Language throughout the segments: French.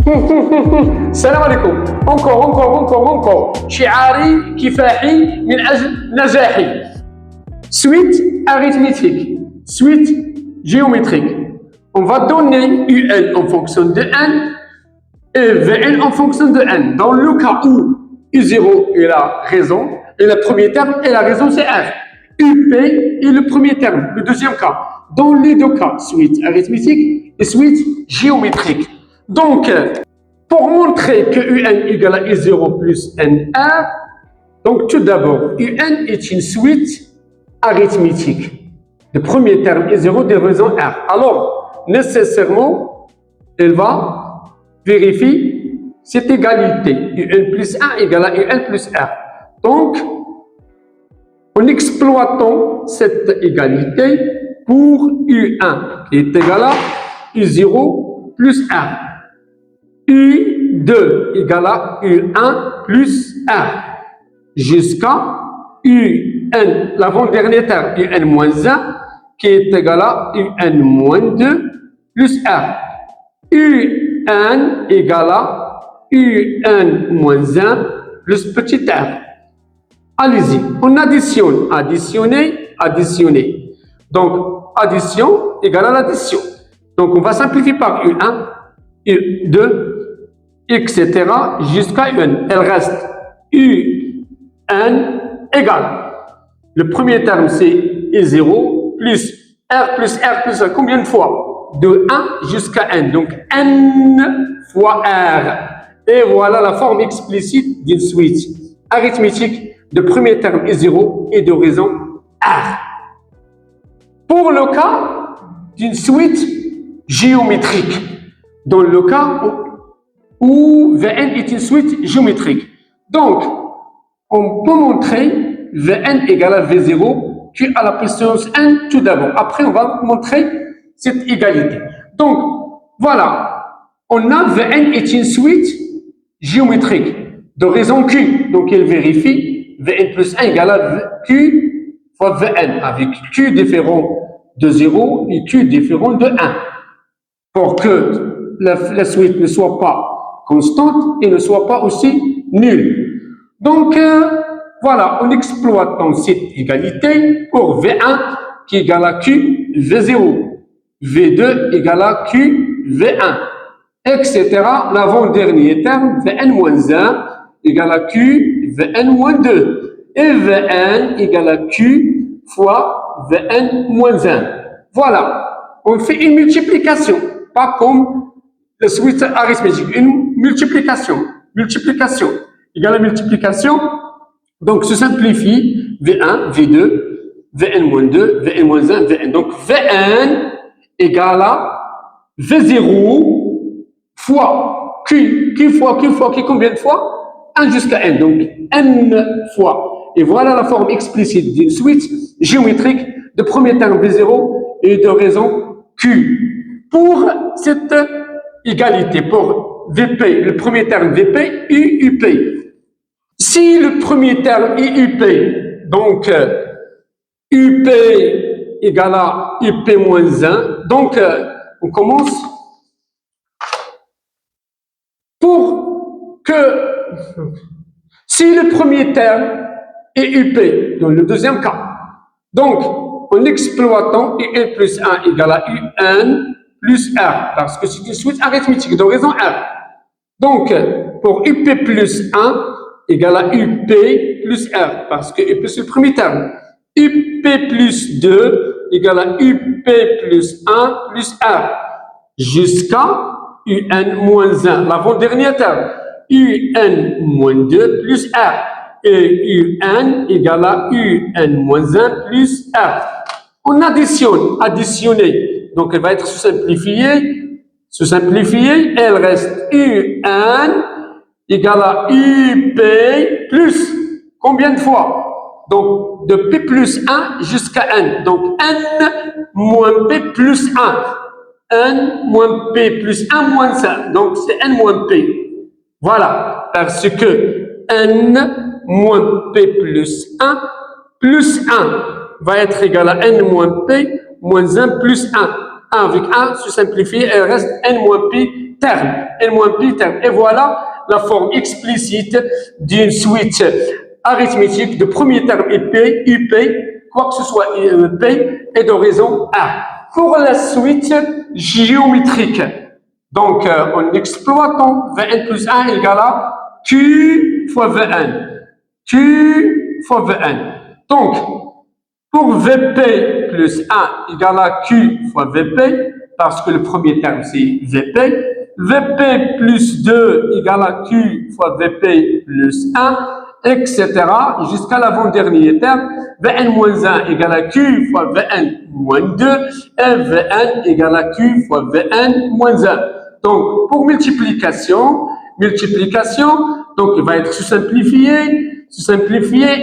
السلام عليكم. encore شعاري كفاحي من أجل نجاحي. Suite arithmétique, suite géométrique. On va donner UN en fonction de n et Vn en fonction de n. Dans le cas où U0 est la raison et le premier terme et la raison c'est R. UP est le premier terme, le deuxième cas. Dans les deux cas, suite arithmétique et suite géométrique. Donc, pour montrer que UN égale à U0 plus NR, donc tout d'abord, UN est une suite arithmétique. Le premier terme est 0 des raisons R. Alors, nécessairement, elle va vérifier cette égalité. UN plus 1 égale à UN plus R. Donc, en exploitant cette égalité pour U1 qui est égal à U0 plus R. U2 égale à U1 plus R. Jusqu'à UN, l'avant-dernier terme, UN moins 1, qui est égal à UN moins 2 plus R. UN égale à UN moins 1 plus petit r. Allez-y, on additionne, additionner. Donc, addition égale à l'addition. Donc, on va simplifier par U1, U2, etc. jusqu'à UN. Elle reste UN égale. Le premier terme, c'est U0 plus R plus R plus 1. Combien de fois? De 1 jusqu'à N. Donc, N fois R. Et voilà la forme explicite d'une suite arithmétique de premier terme U0 et de raison R. Pour le cas d'une suite géométrique, dans le cas où Vn est une suite géométrique. Donc, on peut montrer Vn égale à V0 qui à la puissance n tout d'abord. Après, on va montrer cette égalité. Donc, voilà. On a Vn est une suite géométrique de raison Q. Donc, elle vérifie Vn plus 1 égale à Q fois Vn avec Q différent de 0 et Q différent de 1. Pour que la suite ne soit pas constante et ne soit pas aussi nulle. Donc, voilà, en exploitant cette égalité pour V1 qui est égal à Q, V0, V2 égale à Q, V1, etc. L'avant-dernier terme, Vn-1 égale à Q, Vn-2 et Vn égale à Q fois Vn-1. Voilà, on fait une multiplication, pas comme la suite arithmétique, une multiplication égale à multiplication, donc se simplifie V1, V2, Vn-2, Vn-1, Vn. Donc Vn égale à V0 fois Q, combien de fois? 1 jusqu'à N, donc N fois. Et voilà la forme explicite d'une suite géométrique de premier terme V0 et de raison Q. Pour cette égalité, pour Vp, le premier terme Vp, UP. Si le premier terme est UP, donc UP égale à UP moins 1, donc on commence pour que si le premier terme est UP, dans le deuxième cas, donc en exploitant UN plus 1 égale à UN plus R, parce que c'est une suite arithmétique de raison R. Donc, pour UP plus 1 égale à UP plus R, parce que UP c'est le premier terme. UP plus 2 égale à UP plus 1 plus R, jusqu'à UN moins 1, l'avant-dernier terme. UN moins 2 plus R, et UN égale à UN moins 1 plus R. On additionner. Donc, elle va être sous-simplifiée, elle reste UN égale à UP plus, combien de fois? Donc, de P plus 1 jusqu'à N. Donc, N moins P plus 1. N moins P plus 1 moins 1. Donc, c'est N moins P. Voilà, parce que N moins P plus 1 va être égal à N moins P moins 1 plus 1. 1 avec 1 se simplifie, elle reste N moins P terme, n moins pi terme. Et voilà la forme explicite d'une suite arithmétique de premier terme UP, quoi que ce soit P, est d'horizon 1. Pour la suite géométrique, donc en exploitant Vn plus 1 égale à Q fois Vn. Q fois Vn. Donc, pour Vp plus 1 égale à Q fois Vp, parce que le premier terme c'est Vp, Vp plus 2 égale à Q fois Vp plus 1, etc. jusqu'à l'avant-dernier terme, Vn moins 1 égale à Q fois Vn moins 2, et Vn égale à Q fois Vn moins 1. Donc, pour multiplication, donc il va être sous-simplifié,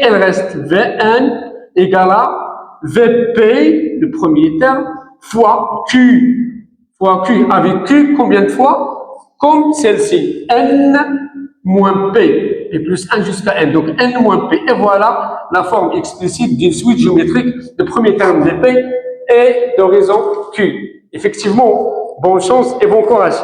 elle reste Vn égale à Vp, le premier terme, fois Q avec Q, combien de fois? Comme celle-ci, N moins P, et plus 1 jusqu'à N, donc N moins P. Et voilà la forme explicite d'une suite géométrique de premier terme Vp et d'horizon Q. Effectivement, bonne chance et bon courage.